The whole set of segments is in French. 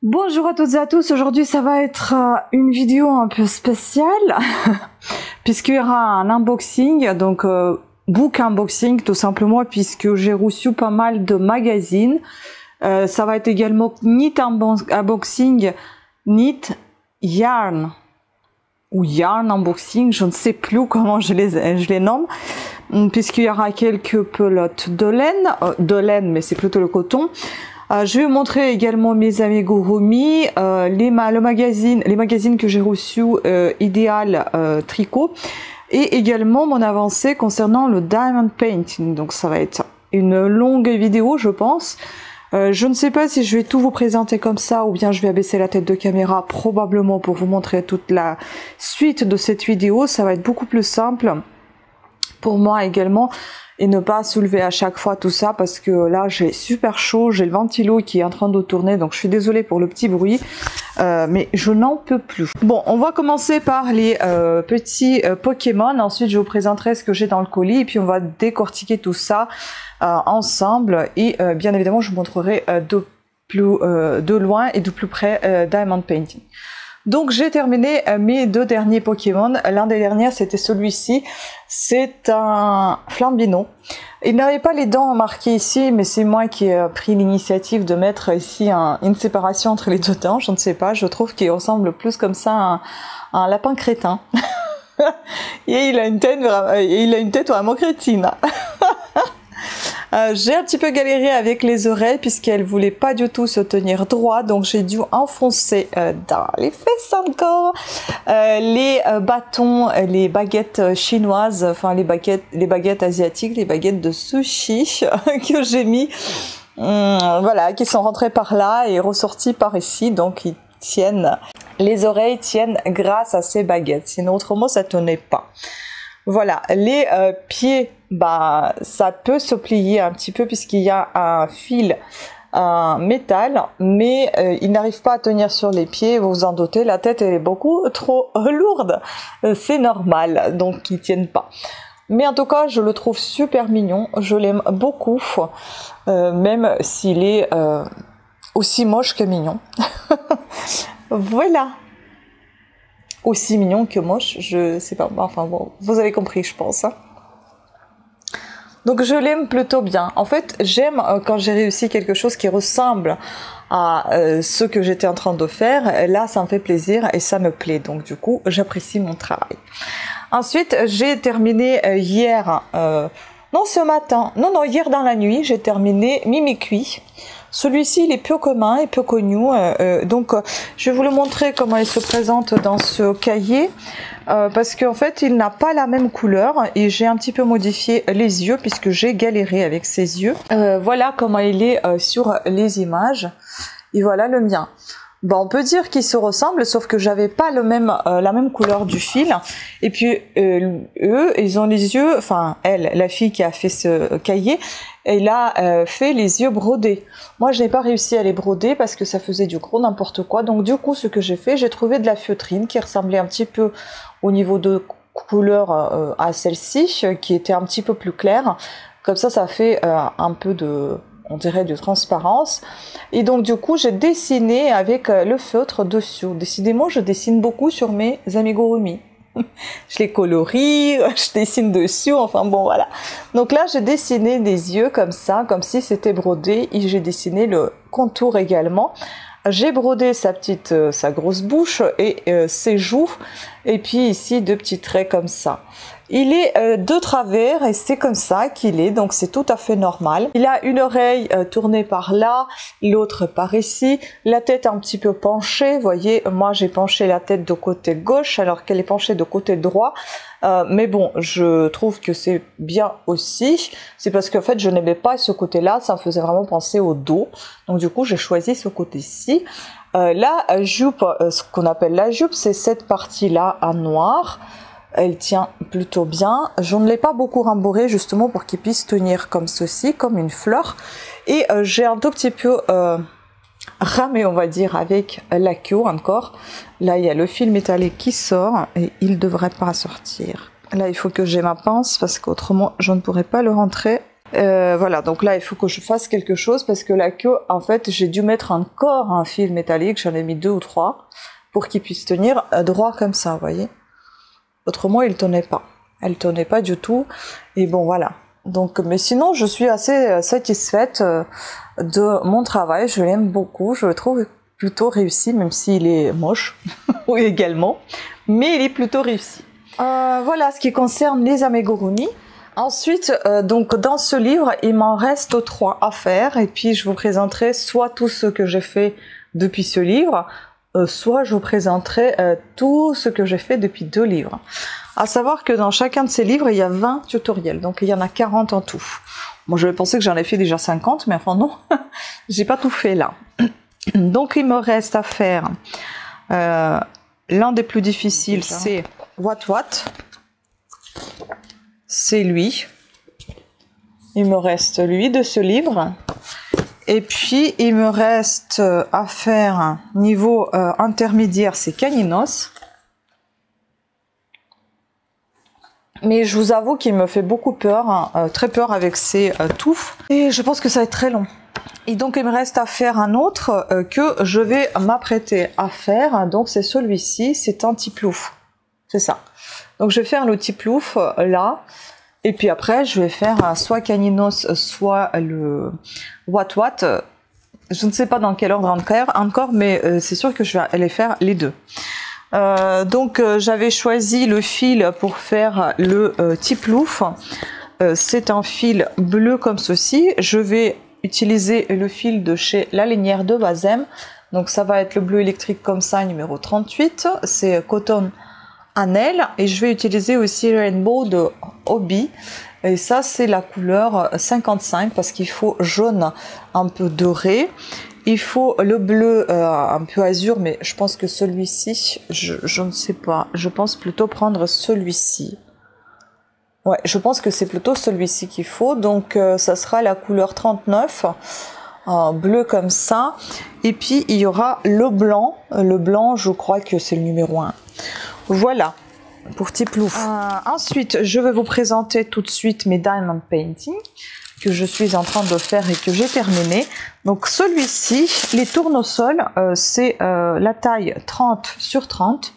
Bonjour à toutes et à tous, aujourd'hui ça va être une vidéo un peu spéciale puisqu'il y aura un unboxing, donc book unboxing tout simplement, puisque j'ai reçu pas mal de magazines. Ça va être également knit unboxing, knit yarn ou yarn unboxing, je ne sais plus comment je les nomme, puisqu'il y aura quelques pelotes de laine, mais c'est plutôt le coton. Je vais vous montrer également mes amigurumi, les magazines que j'ai reçus, Idéal Tricot, et également mon avancée concernant le diamond painting. Donc ça va être une longue vidéo, je pense. Je ne sais pas si je vais tout vous présenter comme ça ou bien je vais abaisser la tête de caméra probablement pour vous montrer toute la suite de cette vidéo. Ça va être beaucoup plus simple pour moi également, et ne pas soulever à chaque fois tout ça, parce que là j'ai super chaud, j'ai le ventilo qui est en train de tourner, donc je suis désolée pour le petit bruit, mais je n'en peux plus. Bon, on va commencer par les petits Pokémon, ensuite je vous présenterai ce que j'ai dans le colis, et puis on va décortiquer tout ça ensemble, et bien évidemment je vous montrerai de loin et de plus près Diamond Painting. Donc j'ai terminé mes deux derniers Pokémon. L'un des derniers c'était celui-ci, c'est un Flambino. Il n'avait pas les dents marquées ici, mais c'est moi qui ai pris l'initiative de mettre ici une séparation entre les deux dents. Je ne sais pas, je trouve qu'il ressemble plus comme ça à un lapin crétin. Et il a une tête vraiment crétine. J'ai un petit peu galéré avec les oreilles puisqu'elles voulaient pas du tout se tenir droit, donc j'ai dû enfoncer dans les fesses encore les bâtons, les baguettes chinoises, enfin les baguettes asiatiques, les baguettes de sushi que j'ai mis, voilà, qui sont rentrées par là et ressorties par ici, donc ils tiennent, les oreilles tiennent grâce à ces baguettes, sinon autrement ça tenait pas. Voilà, les pieds, bah ça peut se plier un petit peu puisqu'il y a un fil métal, mais il n'arrive pas à tenir sur les pieds, vous vous en doutez, la tête elle est beaucoup trop lourde, c'est normal, donc ils tiennent pas. Mais en tout cas, je le trouve super mignon, je l'aime beaucoup, même s'il est aussi moche que mignon. Voilà. Aussi mignon que moche, je sais pas, enfin bon, vous avez compris je pense. Hein. Donc je l'aime plutôt bien. En fait, j'aime quand j'ai réussi quelque chose qui ressemble à ce que j'étais en train de faire. Là, ça me fait plaisir et ça me plaît. Donc du coup, j'apprécie mon travail. Ensuite, j'ai terminé hier, non ce matin, non hier dans la nuit, j'ai terminé Mimikui. Celui-ci, il est peu commun et peu connu, donc je vais vous le montrer comment il se présente dans ce cahier, parce qu'en fait, il n'a pas la même couleur et j'ai un petit peu modifié les yeux puisque j'ai galéré avec ses yeux. Voilà comment il est sur les images, et voilà le mien. Bon, on peut dire qu'ils se ressemblent, sauf que j'avais pas la même couleur du fil. Et puis eux, ils ont les yeux, enfin elle, la fille qui a fait ce cahier, elle a fait les yeux brodés. Moi, je n'ai pas réussi à les broder parce que ça faisait du gros n'importe quoi. Donc du coup, ce que j'ai fait, j'ai trouvé de la feutrine qui ressemblait un petit peu au niveau de couleur à celle-ci, qui était un petit peu plus claire. Comme ça fait un peu de... on dirait de transparence, et donc du coup j'ai dessiné avec le feutre dessus. Décidément je dessine beaucoup sur mes amigurumi. Je les colorie, je dessine dessus, enfin bon voilà. Donc là j'ai dessiné des yeux comme ça, comme si c'était brodé, et j'ai dessiné le contour également. J'ai brodé sa grosse bouche et ses joues, et puis ici deux petits traits comme ça. Il est de travers et c'est comme ça qu'il est, donc c'est tout à fait normal. Il a une oreille tournée par là, l'autre par ici, la tête un petit peu penchée, vous voyez, moi j'ai penché la tête de côté gauche alors qu'elle est penchée de côté droit, mais bon, je trouve que c'est bien aussi, c'est parce qu'en fait je n'aimais pas ce côté-là, ça me faisait vraiment penser au dos, donc du coup j'ai choisi ce côté-ci. La jupe, ce qu'on appelle la jupe, c'est cette partie-là en noir. Elle tient plutôt bien. Je ne l'ai pas beaucoup rembourré justement pour qu'il puisse tenir comme ceci, comme une fleur. Et j'ai un tout petit peu ramé, on va dire, avec la queue encore. Là, il y a le fil métallique qui sort et il ne devrait pas sortir. Là, il faut que j'ai ma pince parce qu'autrement, je ne pourrais pas le rentrer Voilà, donc là il faut que je fasse quelque chose parce que la queue, en fait, j'ai dû mettre encore un fil métallique, j'en ai mis 2 ou 3 pour qu'il puisse tenir droit comme ça, vous voyez. Autrement, il tenait pas. Elle tenait pas du tout. Et bon, voilà. Donc, mais sinon, je suis assez satisfaite de mon travail. Je l'aime beaucoup. Je le trouve plutôt réussi, même s'il est moche, oui, également. Mais il est plutôt réussi. Voilà ce qui concerne les amigurumi. Ensuite, donc dans ce livre, il m'en reste 3 à faire. Et puis, je vous présenterai soit tout ce que j'ai fait depuis ce livre, soit je vous présenterai tout ce que j'ai fait depuis 2 livres. À savoir que dans chacun de ces livres, il y a 20 tutoriels, donc il y en a 40 en tout. Moi, je pensais que j'en ai fait déjà 50, mais enfin non, j'ai pas tout fait là. Donc il me reste à faire l'un des plus difficiles, c'est What What. C'est lui. Il me reste lui de ce livre. Et puis, il me reste à faire niveau intermédiaire, c'est Caninos. Mais je vous avoue qu'il me fait beaucoup peur, hein, très peur avec ses touffes. Et je pense que ça va être très long. Et donc, il me reste à faire un autre que je vais m'apprêter à faire. Donc, c'est celui-ci, c'est un tiplouf. C'est ça. Donc, je vais faire le tiplouf là. Et puis après, je vais faire soit Caninos, soit le What What. Je ne sais pas dans quel ordre encore, mais c'est sûr que je vais aller faire les deux. Donc j'avais choisi le fil pour faire le tiplouf. C'est un fil bleu comme ceci. Je vais utiliser le fil de chez La Linière de Bazem. Donc ça va être le bleu électrique comme ça, numéro 38. C'est Cotton Annelle. Et je vais utiliser aussi Rainbow de Hobby. Et ça, c'est la couleur 55 parce qu'il faut jaune un peu doré. Il faut le bleu un peu azur, mais je pense que celui-ci, je ne sais pas. Je pense plutôt prendre celui-ci. Ouais, je pense que c'est plutôt celui-ci qu'il faut. Donc, ça sera la couleur 39, bleu comme ça. Et puis, il y aura le blanc. Le blanc, je crois que c'est le numéro 1. Voilà, pour Tiplouf. Ensuite, je vais vous présenter tout de suite mes Diamond Painting que je suis en train de faire et que j'ai terminé. Donc celui-ci, les tournesols, c'est la taille 30 sur 30.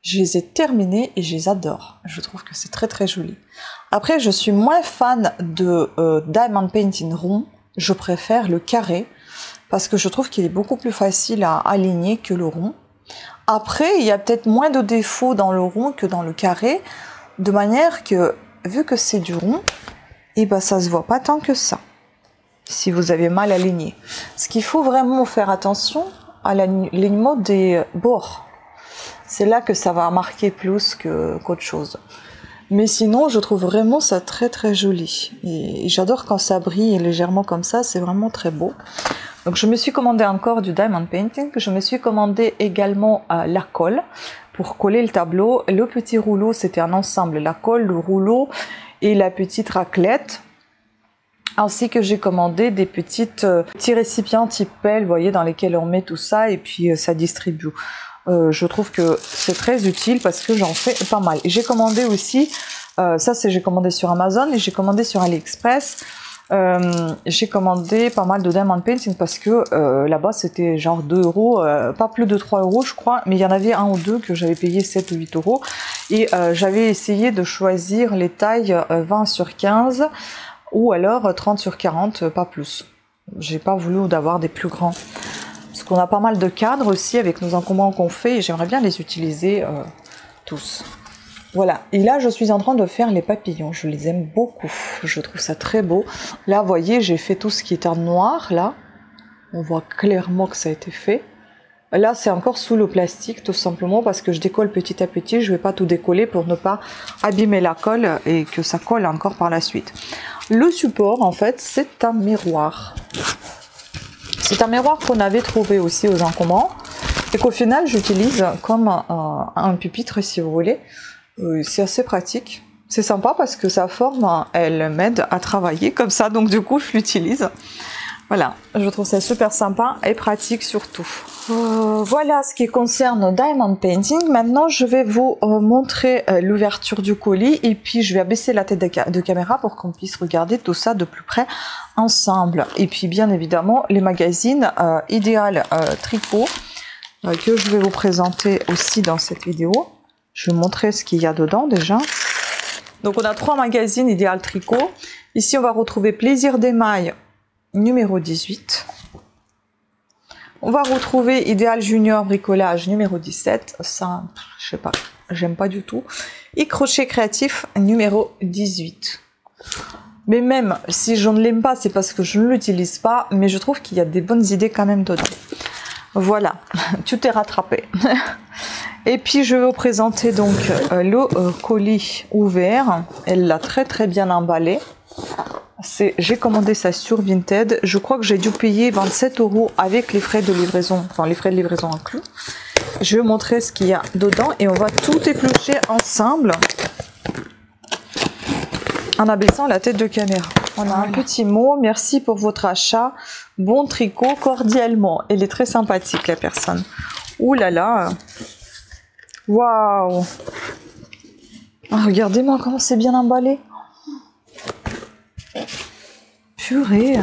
Je les ai terminés et je les adore. Je trouve que c'est très très joli. Après, je suis moins fan de Diamond Painting rond. Je préfère le carré parce que je trouve qu'il est beaucoup plus facile à aligner que le rond. Après, il y a peut-être moins de défauts dans le rond que dans le carré, de manière que, vu que c'est du rond, et ben ça se voit pas tant que ça, si vous avez mal aligné. Ce qu'il faut vraiment faire attention à l'alignement des bords. C'est là que ça va marquer plus qu'autre chose. Mais sinon, je trouve vraiment ça très très joli. Et j'adore quand ça brille légèrement comme ça, c'est vraiment très beau. Donc je me suis commandé encore du Diamond Painting. Je me suis commandé également la colle pour coller le tableau. Le petit rouleau, c'était un ensemble. La colle, le rouleau et la petite raclette. Ainsi que j'ai commandé des petits récipients type pelle, vous voyez, dans lesquels on met tout ça et puis ça distribue. Je trouve que c'est très utile parce que j'en fais pas mal. J'ai commandé aussi, ça c'est j'ai commandé sur Amazon et j'ai commandé sur AliExpress. J'ai commandé pas mal de Diamond Painting parce que là-bas c'était genre 2 €, pas plus de 3 € je crois, mais il y en avait un ou deux que j'avais payé 7 ou 8 € et j'avais essayé de choisir les tailles 20 sur 15 ou alors 30 sur 40, pas plus. J'ai pas voulu d'avoir des plus grands parce qu'on a pas mal de cadres aussi avec nos encombrants qu'on fait et j'aimerais bien les utiliser tous. Voilà, et là je suis en train de faire les papillons, je les aime beaucoup, je trouve ça très beau. Là vous voyez, j'ai fait tout ce qui est en noir, là, on voit clairement que ça a été fait. Là c'est encore sous le plastique tout simplement parce que je décolle petit à petit, je vais pas tout décoller pour ne pas abîmer la colle et que ça colle encore par la suite. Le support en fait c'est un miroir. C'est un miroir qu'on avait trouvé aussi aux encombrants et qu'au final j'utilise comme un pupitre si vous voulez. C'est assez pratique, c'est sympa parce que sa forme elle m'aide à travailler comme ça, donc du coup je l'utilise. Voilà, je trouve ça super sympa et pratique surtout. Voilà ce qui concerne Diamond Painting. Maintenant, je vais vous montrer l'ouverture du colis et puis je vais abaisser la tête de caméra pour qu'on puisse regarder tout ça de plus près ensemble. Et puis bien évidemment, les magazines Idéal Tricot que je vais vous présenter aussi dans cette vidéo. Je vais vous montrer ce qu'il y a dedans déjà. Donc on a 3 magazines Idéal Tricot. Ici, on va retrouver Plaisir d'émail numéro 18. On va retrouver Idéal Junior Bricolage numéro 17. Ça, je sais pas, j'aime pas du tout. Et Crochet Créatif numéro 18. Mais même si je ne l'aime pas, c'est parce que je ne l'utilise pas. Mais je trouve qu'il y a des bonnes idées quand même dedans. Voilà, tout est rattrapé. Et puis je vais vous présenter donc le colis ouvert. Elle l'a très bien emballé. J'ai commandé ça sur Vinted. Je crois que j'ai dû payer 27 € avec les frais de livraison, enfin les frais de livraison inclus. Je vais vous montrer ce qu'il y a dedans et on va tout éplucher ensemble en abaissant la tête de caméra. On a un petit mot, merci pour votre achat, bon tricot cordialement. Elle est très sympathique la personne. Ouh là là, waouh! Regardez-moi comment c'est bien emballé. Purée.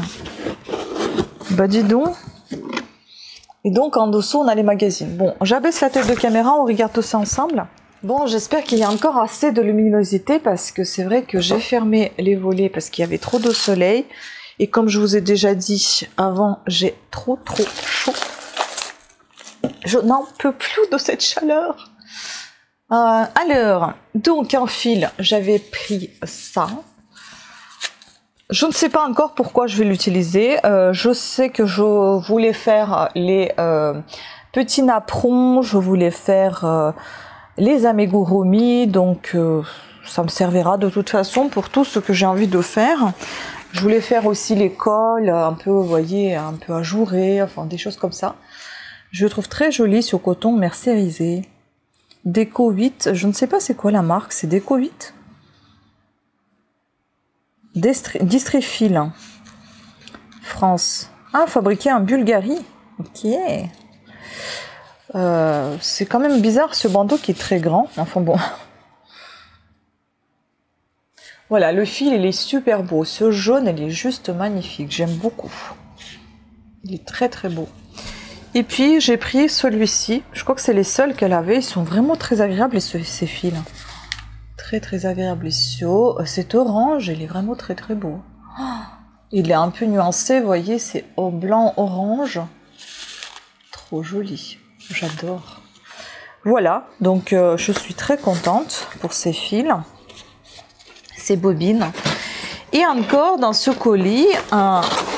Bah dis donc. Et donc en dessous on a les magazines. Bon, j'abaisse la tête de caméra, on regarde tout ça ensemble. Bon, j'espère qu'il y a encore assez de luminosité parce que c'est vrai que j'ai fermé les volets parce qu'il y avait trop de soleil. Et comme je vous ai déjà dit avant, j'ai trop chaud. Je n'en peux plus de cette chaleur. Alors, donc en fil, j'avais pris ça. Je ne sais pas encore pourquoi je vais l'utiliser. Je sais que je voulais faire les petits napperons, je voulais faire les amigurumi, donc ça me servira de toute façon pour tout ce que j'ai envie de faire. Je voulais faire aussi les cols, un peu, vous voyez, un peu ajourés, enfin des choses comme ça. Je le trouve très joli ce coton mercérisé. Déco 8, je ne sais pas c'est quoi la marque, c'est Déco 8 Distrifil France. Ah, fabriqué en Bulgarie. Ok. C'est quand même bizarre ce bandeau qui est très grand. Enfin bon. Voilà, le fil il est super beau. Ce jaune il est juste magnifique. J'aime beaucoup. Il est très beau. Et puis j'ai pris celui-ci. Je crois que c'est les seuls qu'elle avait. Ils sont vraiment très agréables ces fils. Très agréable ici. Cet orange, il est vraiment très beau. Il est un peu nuancé, vous voyez, c'est au blanc orange. Trop joli, j'adore. Voilà, donc je suis très contente pour ces fils, ces bobines. Et encore dans ce colis,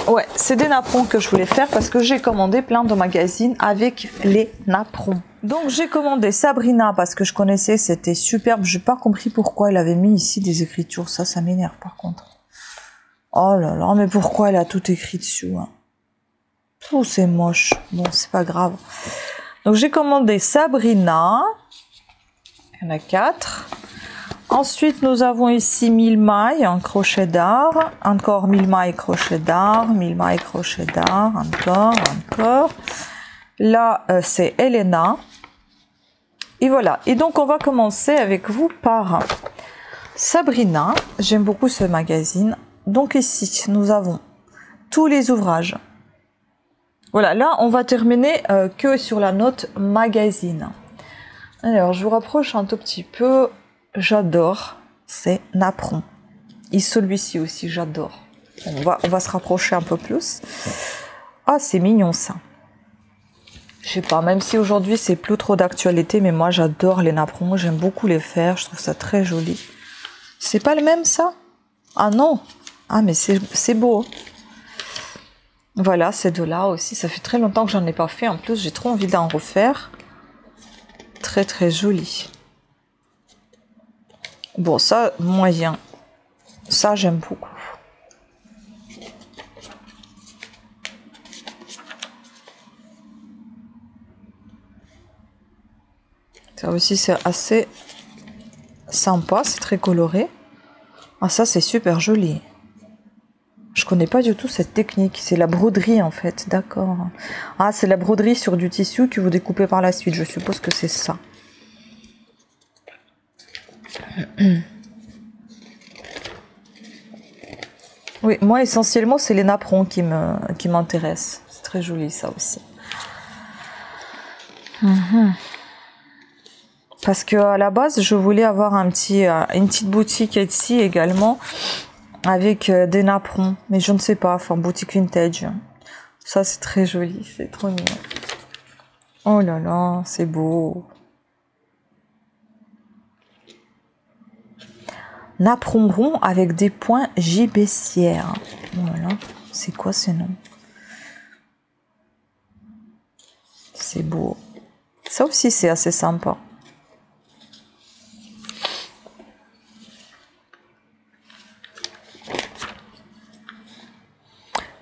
ouais, c'est des napperons que je voulais faire parce que j'ai commandé plein de magazines avec les napperons. Donc j'ai commandé Sabrina parce que je connaissais, c'était superbe. J'ai pas compris pourquoi elle avait mis ici des écritures. Ça m'énerve par contre. Oh là là, mais pourquoi elle a tout écrit dessus hein? Oh, c'est moche. Bon, c'est pas grave. Donc j'ai commandé Sabrina. Il y en a 4. Ensuite, nous avons ici 1000 mailles en crochet d'art. Encore 1000 mailles crochet d'art. 1000 mailles crochet d'art. Encore. Là, c'est Elena. Et voilà. Et donc, on va commencer avec vous par Sabrina. J'aime beaucoup ce magazine. Donc ici, nous avons tous les ouvrages. Voilà, là, on va terminer que sur la note magazine. Alors, je vous rapproche un tout petit peu. J'adore ces napperons. Et celui-ci aussi, j'adore. On va se rapprocher un peu plus. Ah, c'est mignon ça. Je sais pas, même si aujourd'hui c'est plus trop d'actualité, mais moi j'adore les napperons, j'aime beaucoup les faire, je trouve ça très joli. C'est pas le même ça? Ah non. Ah mais c'est beau. Voilà, ces deux-là aussi, ça fait très longtemps que j'en ai pas fait, en plus j'ai trop envie d'en refaire. Très joli. Bon, ça, moyen. Ça, j'aime beaucoup. Ça aussi, c'est assez sympa. C'est très coloré. Ah, ça, c'est super joli. Je connais pas du tout cette technique. C'est la broderie en fait, d'accord. Ah, c'est la broderie sur du tissu que vous découpez par la suite. Je suppose que c'est ça. Oui, moi essentiellement c'est les napperons qui m'intéressent. C'est très joli ça aussi. Parce que à la base je voulais avoir une petite boutique Etsy également avec des napperons, mais je ne sais pas, enfin boutique vintage. Ça c'est très joli, c'est trop mignon. Oh là là, c'est beau. Napperon rond avec des points gibecières. Voilà, c'est quoi ce nom? C'est beau. Ça aussi c'est assez sympa.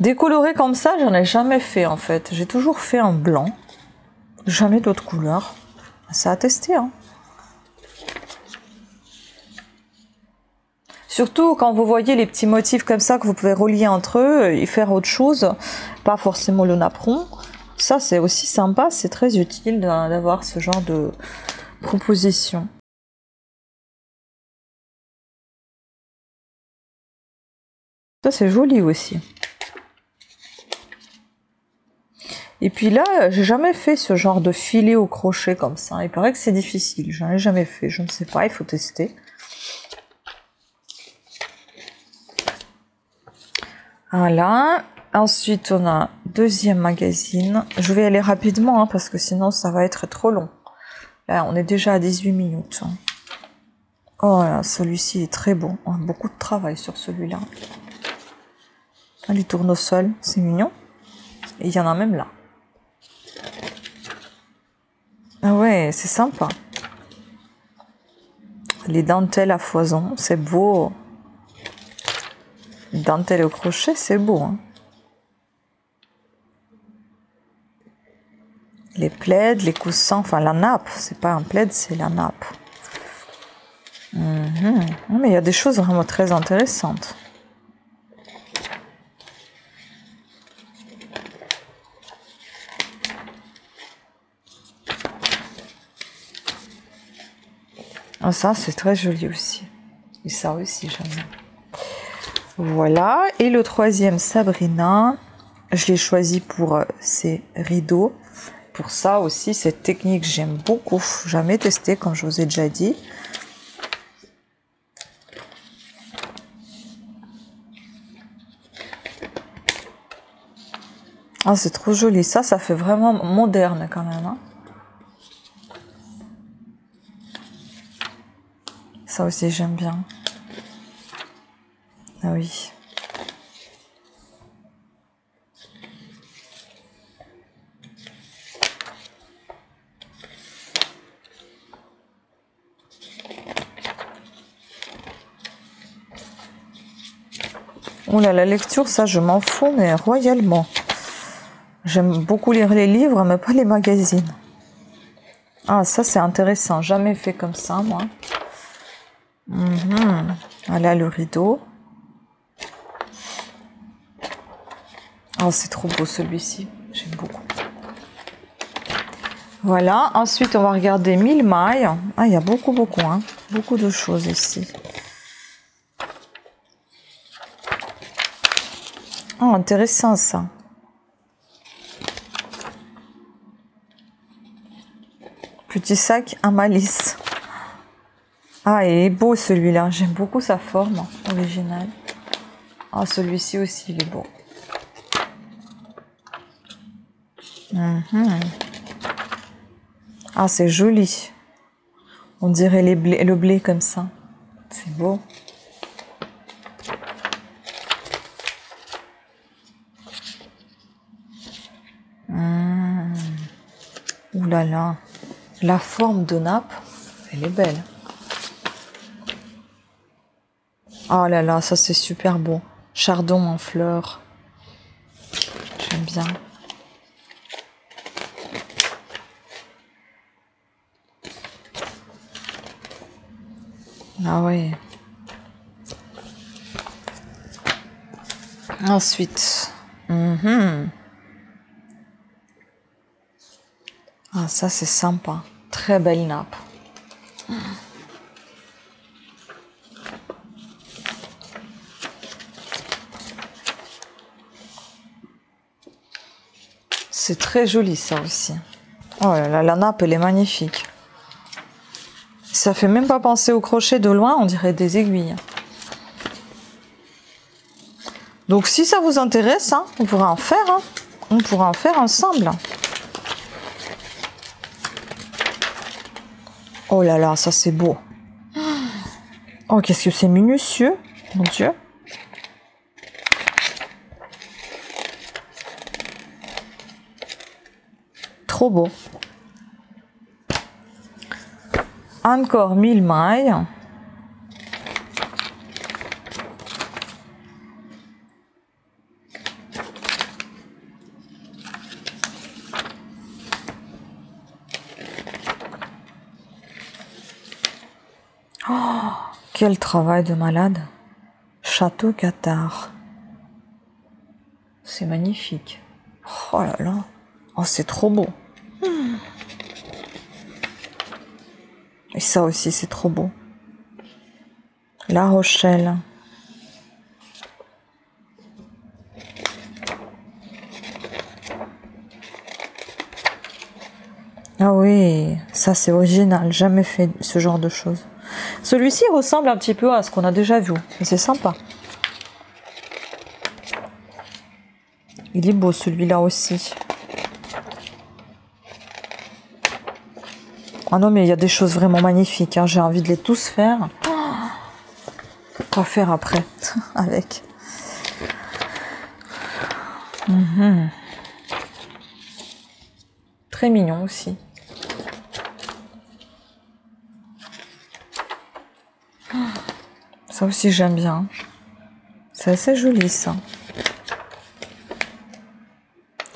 Décolorer comme ça, j'en ai jamais fait en fait. J'ai toujours fait en blanc. Jamais d'autres couleurs. Ça a testé, hein. Surtout quand vous voyez les petits motifs comme ça que vous pouvez relier entre eux et faire autre chose, pas forcément le napperon. Ça c'est aussi sympa, c'est très utile d'avoir ce genre de proposition. Ça c'est joli aussi. Et puis là, j'ai jamais fait ce genre de filet au crochet comme ça. Il paraît que c'est difficile, j'en ai jamais fait, je ne sais pas, il faut tester. Voilà, ensuite on a deuxième magazine. Je vais aller rapidement hein, parce que sinon ça va être trop long. Là on est déjà à 18 minutes. Oh là, celui-ci est très beau. On a beaucoup de travail sur celui-là. Les tournesols, c'est mignon. Et il y en a même là. Ah ouais, c'est sympa. Les dentelles à foison, c'est beau. Les dentelles au crochet, c'est beau. Hein. Les plaids, les coussins, enfin la nappe. C'est pas un plaid, c'est la nappe. Mais il y a des choses vraiment très intéressantes. Ah, ça, c'est très joli aussi. Et ça aussi, j'aime bien. Voilà. Et le troisième, Sabrina. Je l'ai choisi pour ses rideaux. Pour ça aussi, cette technique, j'aime beaucoup. Jamais testé, comme je vous ai déjà dit. Ah, c'est trop joli. Ça fait vraiment moderne quand même. Hein. Ça aussi, j'aime bien. Ah oui. Oh là, la lecture, ça, je m'en fous, mais royalement. J'aime beaucoup lire les livres, mais pas les magazines. Ah, ça, c'est intéressant. Jamais fait comme ça, moi. Voilà le rideau. Oh, c'est trop beau celui-ci. J'aime beaucoup. Voilà. Ensuite, on va regarder 1000 mailles. Ah, il y a beaucoup, hein. Beaucoup de choses ici. Oh, intéressant ça. Petit sac à malice. Ah, il est beau celui-là. J'aime beaucoup sa forme originale. Ah, celui-ci aussi, il est beau. Ah, c'est joli. On dirait le blé comme ça. C'est beau. Ouh là là. La forme de nappe, elle est belle. Oh là là, ça c'est super beau. Chardon en fleurs. J'aime bien. Ah ouais. Ensuite, ah, ça c'est sympa. Très belle nappe. C'est très joli ça aussi. Oh là là, la nappe elle est magnifique. Ça fait même pas penser au crochet de loin, on dirait des aiguilles. Donc si ça vous intéresse, hein, on pourra en faire. Hein. On pourra en faire ensemble. Oh là là, ça c'est beau. Oh, qu'est-ce que c'est minutieux, mon Dieu. Trop beau. Encore 1000 mailles. Oh, quel travail de malade. Château Cathare. C'est magnifique. Oh là là. Oh, c'est trop beau. Et ça aussi, c'est trop beau. La Rochelle. Ah oui, ça c'est original. Jamais fait ce genre de choses. Celui-ci ressemble un petit peu à ce qu'on a déjà vu. Et c'est sympa. Il est beau celui-là aussi. Ah non, mais il y a des choses vraiment magnifiques. Hein. J'ai envie de les tous faire. Quoi faire après avec. Très mignon aussi. Ça aussi j'aime bien. C'est assez joli ça.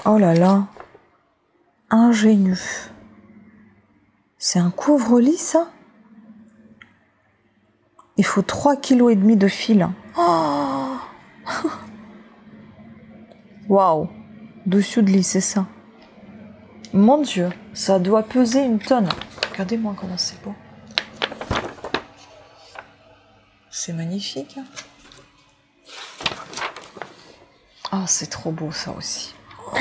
Oh là là. Ingénieux. C'est un couvre-lit ça? Il faut 3,5 kg de fil. Oh. Waouh. Dessus de lit, c'est ça. Mon Dieu, ça doit peser une tonne. Regardez-moi comment c'est beau. C'est magnifique. Ah, c'est trop beau ça aussi. Oh.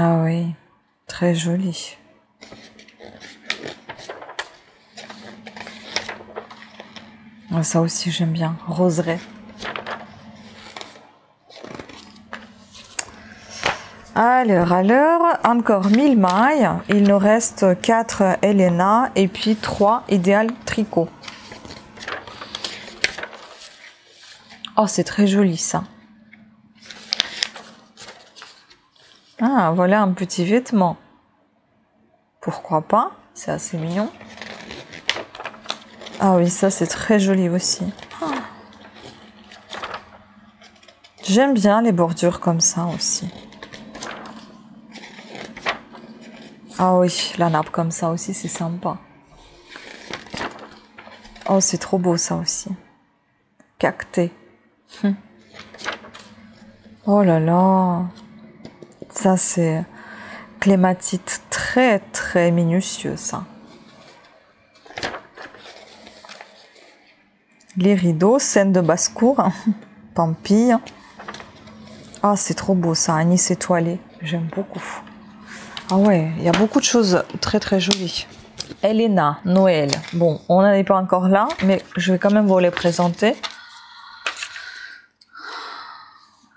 Ah oui, très joli. Ah, ça aussi j'aime bien, roseraie. Alors, encore 1000 mailles. Il nous reste 4 Elena et puis 3 Idéal Tricot. Oh, c'est très joli ça. Ah, voilà un petit vêtement. Pourquoi pas? C'est assez mignon. Ah oui, ça c'est très joli aussi. Oh. J'aime bien les bordures comme ça aussi. Ah oui, la nappe comme ça aussi, c'est sympa. Oh, c'est trop beau ça aussi. Cacté. Oh là là. Ça, c'est clématite très, très minutieux, ça. Les rideaux, scène de basse-cour. Pampille. Ah, c'est trop beau ça, anis étoilé. J'aime beaucoup. Ah ouais, il y a beaucoup de choses très très jolies. Elena, Noël. Bon, on n'en est pas encore là, mais je vais quand même vous les présenter.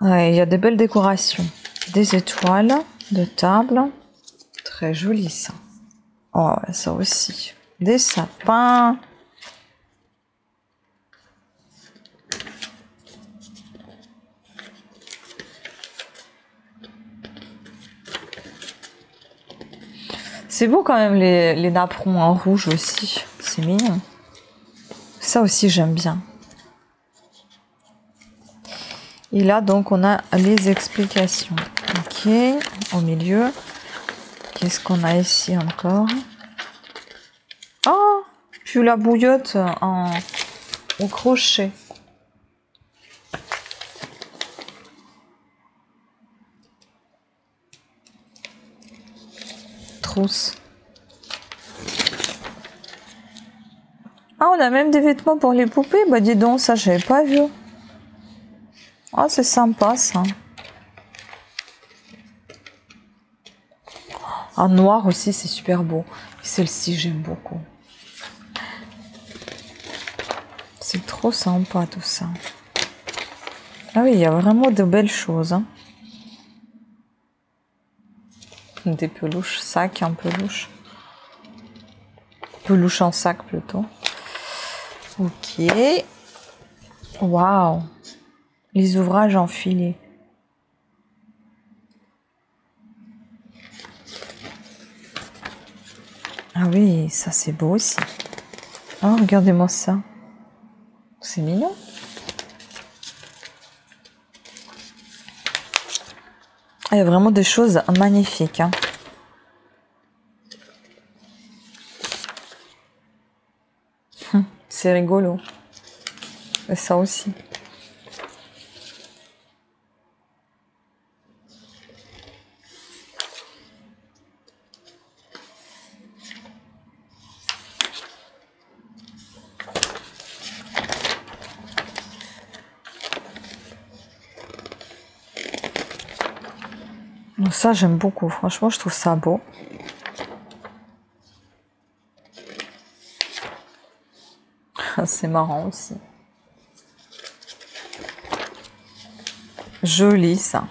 Ouais, il y a des belles décorations. Des étoiles de table. Très joli ça. Oh, ça aussi. Des sapins. C'est beau quand même les napperons en rouge aussi. C'est mignon. Ça aussi j'aime bien. Et là donc on a les explications. Ok, au milieu. Qu'est-ce qu'on a ici encore? Oh, reçu la bouillotte au crochet. Trousse. Ah, on a même des vêtements pour les poupées. Bah dis donc, ça j'avais pas vu. Ah, c'est sympa ça. En noir aussi, c'est super beau. Celle-ci, j'aime beaucoup. C'est trop sympa tout ça. Ah oui, il y a vraiment de belles choses. Hein. Des peluches, sacs en peluche. Peluche en sac plutôt. Ok. Waouh. Les ouvrages enfilés. Ah oui, ça c'est beau aussi. Oh, regardez-moi ça. C'est mignon. Il y a vraiment des choses magnifiques. Hein. C'est rigolo. Et ça aussi. Ça, j'aime beaucoup. Franchement, je trouve ça beau. C'est marrant aussi. Joli, ça.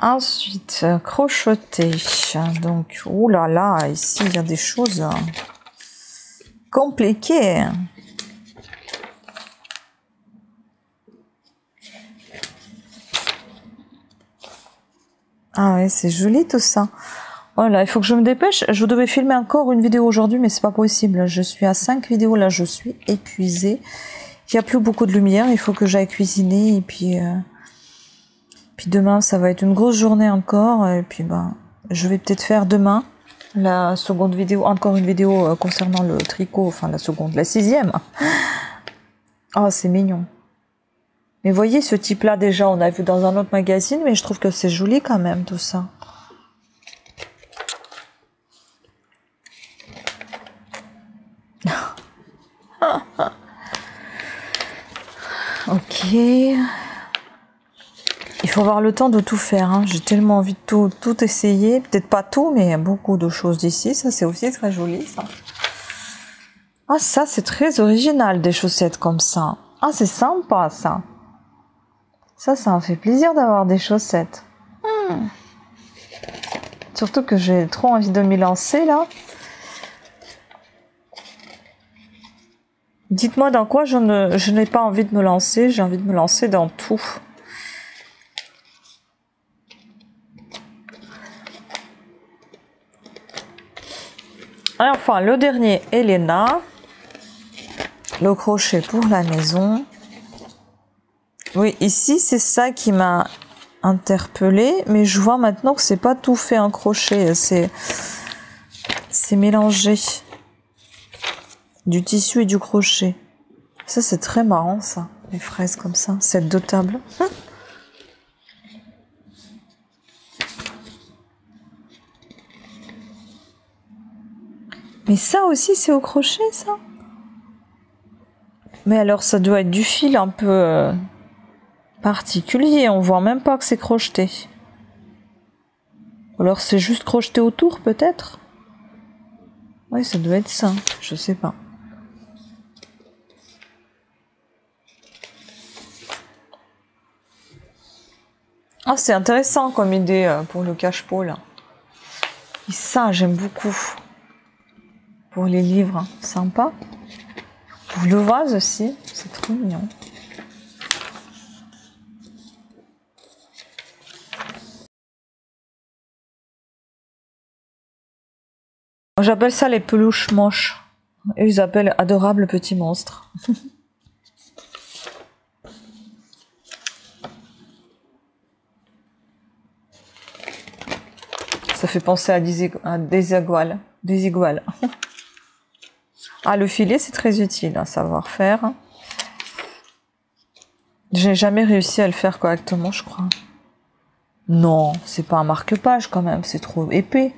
Ensuite, crocheter. Donc, oh là là, ici, il y a des choses compliquées. Ah ouais, c'est joli tout ça. Voilà, il faut que je me dépêche. Je devais filmer encore une vidéo aujourd'hui, mais c'est pas possible. Je suis à 5 vidéos, là, je suis épuisée. Il n'y a plus beaucoup de lumière, il faut que j'aille cuisiner. Et puis demain, ça va être une grosse journée encore. Et puis, ben, je vais peut-être faire demain la seconde vidéo, encore une vidéo concernant le tricot. Enfin, la seconde, la 6e. Oh, c'est mignon. Mais voyez, ce type-là, déjà, on a vu dans un autre magazine, mais je trouve que c'est joli quand même, tout ça. Ok. Il faut avoir le temps de tout faire. Hein. J'ai tellement envie de tout essayer. Peut-être pas tout, mais il y a beaucoup de choses d'ici. Ça, c'est aussi très joli, ça. Ah, ça, c'est très original, des chaussettes comme ça. Ah, c'est sympa, ça. Ça me fait plaisir d'avoir des chaussettes. Surtout que j'ai trop envie de m'y lancer, là. Dites-moi dans quoi je n'ai pas envie de me lancer. J'ai envie de me lancer dans tout. Et enfin, le dernier, Elena. Le crochet pour la maison. Oui, ici, c'est ça qui m'a interpellée. Mais je vois maintenant que c'est pas tout fait en crochet. C'est mélangé. Du tissu et du crochet. Ça, c'est très marrant, ça. Les fraises comme ça. Cette deux tables. Mais ça aussi, c'est au crochet, ça? Mais alors, ça doit être du fil un peu particulier. On voit même pas que c'est crocheté. Ou alors, c'est juste crocheté autour, peut-être? Oui, ça doit être ça. Je sais pas. Ah, c'est intéressant comme idée pour le cache-pot, là. Et ça, j'aime beaucoup. Pour les livres, hein. Sympa. Pour le vase aussi, c'est trop mignon. J'appelle ça les peluches moches. Eux, ils appellent adorables petits monstres. Ça fait penser à des iguales. Des iguales. Ah, le filet, c'est très utile à savoir faire. J'ai jamais réussi à le faire correctement, je crois. Non, c'est pas un marque-page quand même, c'est trop épais.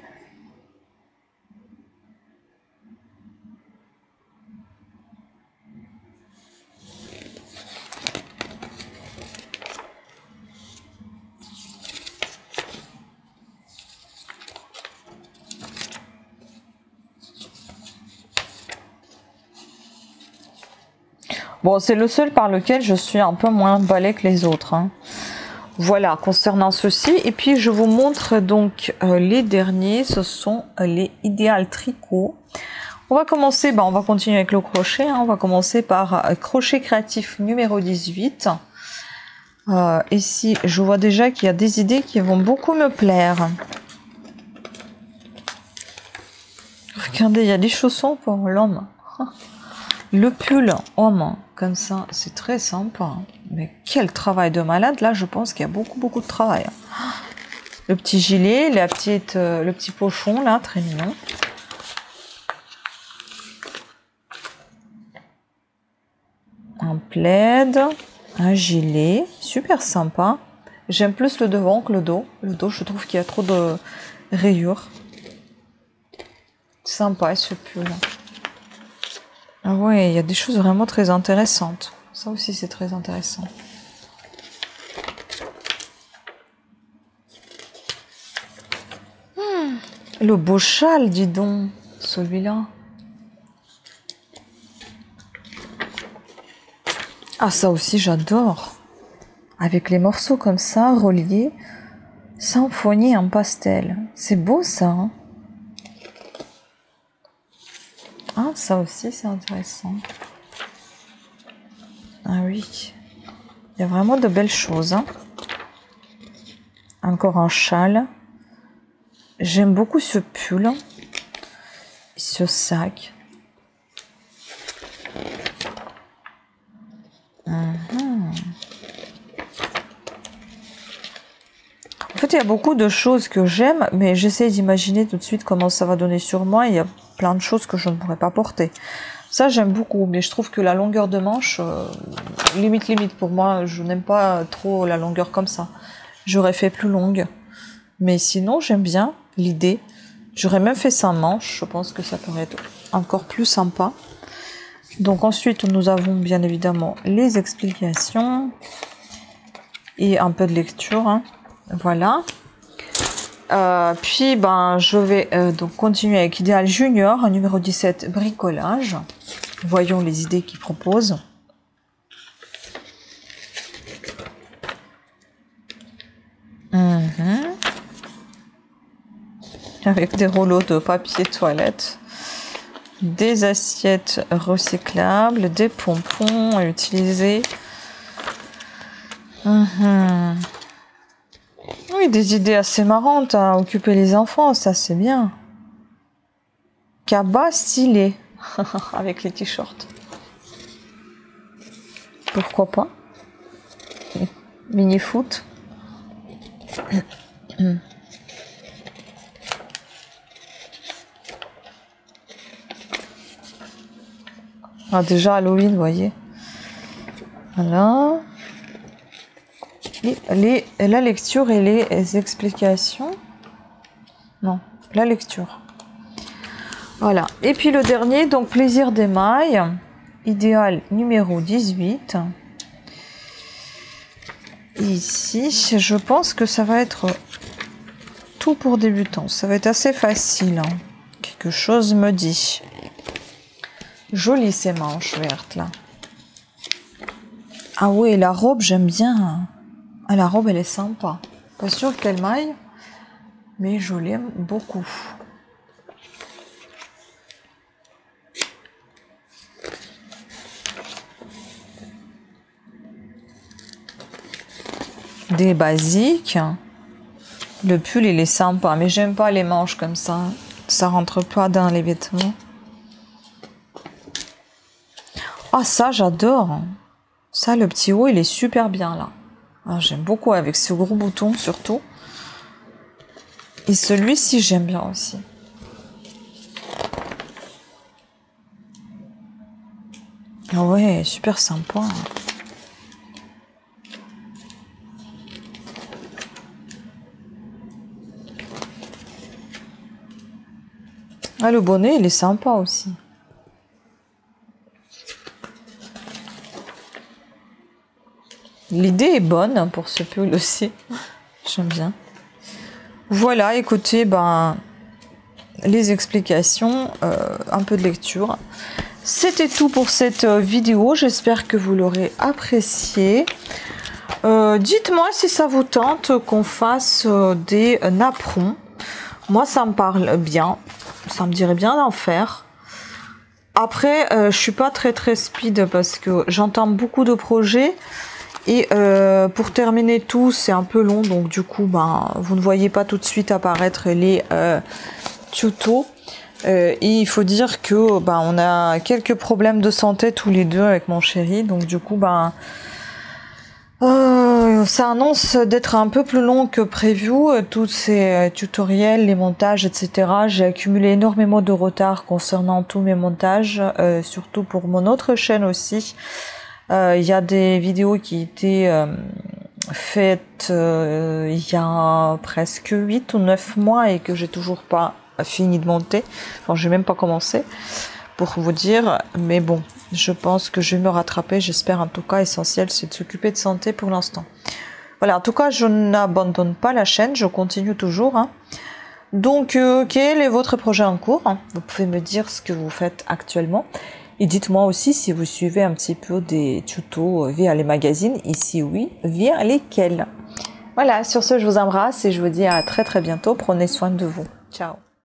Bon, c'est le seul par lequel je suis un peu moins balai que les autres. Hein. Voilà, concernant ceci. Et puis, je vous montre donc les derniers. Ce sont les Idéal Tricot. On va commencer, on va continuer avec le crochet. Hein. On va commencer par crochet créatif numéro 18. Ici, je vois déjà qu'il y a des idées qui vont beaucoup me plaire. Regardez, il y a des chaussons pour l'homme. Le pull homme, comme ça, c'est très sympa. Mais quel travail de malade. Là, je pense qu'il y a beaucoup de travail. Le petit gilet, le petit pochon, là, très mignon. Un plaid, un gilet, super sympa. J'aime plus le devant que le dos. Le dos, je trouve qu'il y a trop de rayures. Sympa, ce pull. Ah ouais, il y a des choses vraiment très intéressantes. Ça aussi, c'est très intéressant. Le beau châle, dis donc, celui-là. Ah, ça aussi, j'adore. Avec les morceaux comme ça, reliés, symphonie en pastel. C'est beau, ça, hein? Ah, ça aussi, c'est intéressant. Ah oui. Il y a vraiment de belles choses. Hein. Encore un châle. J'aime beaucoup ce pull. Ce sac. En fait, il y a beaucoup de choses que j'aime, mais j'essaie d'imaginer tout de suite comment ça va donner sur moi. Il y a plein de choses que je ne pourrais pas porter. Ça, j'aime beaucoup, mais je trouve que la longueur de manche, limite pour moi, je n'aime pas trop la longueur comme ça. J'aurais fait plus longue. Mais sinon, j'aime bien l'idée. J'aurais même fait sans manche. Je pense que ça pourrait être encore plus sympa. Donc ensuite, nous avons bien évidemment les explications et un peu de lecture. Hein. Voilà. Puis, je vais donc continuer avec Idéal Junior, numéro 17, bricolage. Voyons les idées qu'il propose. Avec des rouleaux de papier toilette, des assiettes recyclables, des pompons à utiliser. Oui, des idées assez marrantes à occuper les enfants, ça c'est bien. Cabas stylé, avec les t-shirts. Pourquoi pas? Mini-foot. Ah, déjà Halloween, vous voyez. Voilà. Et la lecture et les explications. Non, la lecture. Voilà. Et puis le dernier, donc Plaisir d'émail. Idéal numéro 18. Ici, je pense que ça va être tout pour débutants. Ça va être assez facile. Hein. Quelque chose me dit. Jolie ces manches vertes là. Ah oui, la robe, j'aime bien. Ah, la robe, elle est sympa. Pas sûre qu'elle m'aille, mais je l'aime beaucoup. Des basiques. Le pull, il est sympa, mais j'aime pas les manches comme ça. Ça rentre pas dans les vêtements. Ah, ça, j'adore. Ça, le petit haut, il est super bien, là. Ah, j'aime beaucoup, avec ce gros bouton, surtout. Et celui-ci, j'aime bien aussi. Ah ouais, super sympa. Ah, le bonnet, il est sympa aussi. L'idée est bonne pour ce pull aussi. J'aime bien. Voilà, écoutez, ben, les explications, un peu de lecture. C'était tout pour cette vidéo. J'espère que vous l'aurez apprécié. Dites-moi si ça vous tente qu'on fasse des napperons. Moi, ça me parle bien. Ça me dirait bien d'en faire. Après, je suis pas très speed parce que j'entends beaucoup de projets. Et pour terminer tout, c'est un peu long. Donc du coup, ben, vous ne voyez pas tout de suite apparaître les tutos. Et il faut dire que ben, on a quelques problèmes de santé tous les deux avec mon chéri. Donc du coup, ben... ça annonce d'être un peu plus long que prévu, tous ces tutoriels, les montages, etc. J'ai accumulé énormément de retard concernant tous mes montages, surtout pour mon autre chaîne aussi. Il y a des vidéos qui étaient faites il y a presque 8 ou 9 mois et que j'ai toujours pas fini de monter. Enfin, j'ai même pas commencé. Pour vous dire, mais bon, je pense que je vais me rattraper, j'espère. En tout cas, essentiel, c'est de s'occuper de santé pour l'instant. Voilà, en tout cas, je n'abandonne pas la chaîne, je continue toujours. Hein. Donc, quel est votre projet en cours? Vous pouvez me dire ce que vous faites actuellement. Et dites-moi aussi si vous suivez un petit peu des tutos via les magazines, et si oui, via lesquels. Voilà, sur ce, je vous embrasse et je vous dis à très bientôt. Prenez soin de vous. Ciao.